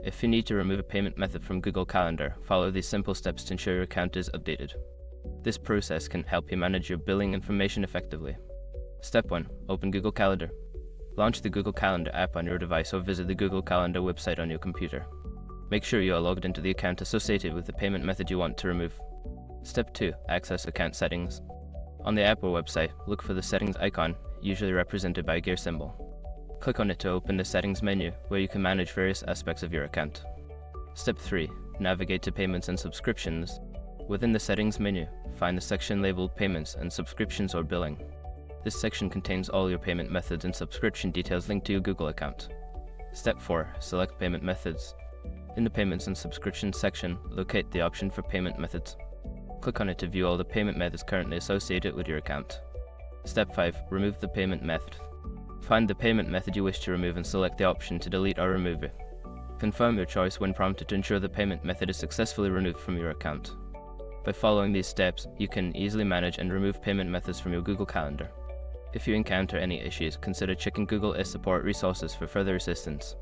If you need to remove a payment method from Google Calendar, follow these simple steps to ensure your account is updated. This process can help you manage your billing information effectively. Step 1. Open Google Calendar. Launch the Google Calendar app on your device or visit the Google Calendar website on your computer. Make sure you are logged into the account associated with the payment method you want to remove. Step 2. Access account settings. On the app or website, look for the settings icon, usually represented by a gear symbol. Click on it to open the settings menu, where you can manage various aspects of your account. Step 3. Navigate to payments and subscriptions. Within the settings menu, find the section labeled Payments and Subscriptions or Billing. This section contains all your payment methods and subscription details linked to your Google account. Step 4. Select payment methods. In the Payments and Subscriptions section, locate the option for payment methods. Click on it to view all the payment methods currently associated with your account. Step 5. Remove the payment method. Find the payment method you wish to remove and select the option to delete or remove it. Confirm your choice when prompted to ensure the payment method is successfully removed from your account. By following these steps, you can easily manage and remove payment methods from your Google Calendar. If you encounter any issues, consider checking Google support resources for further assistance.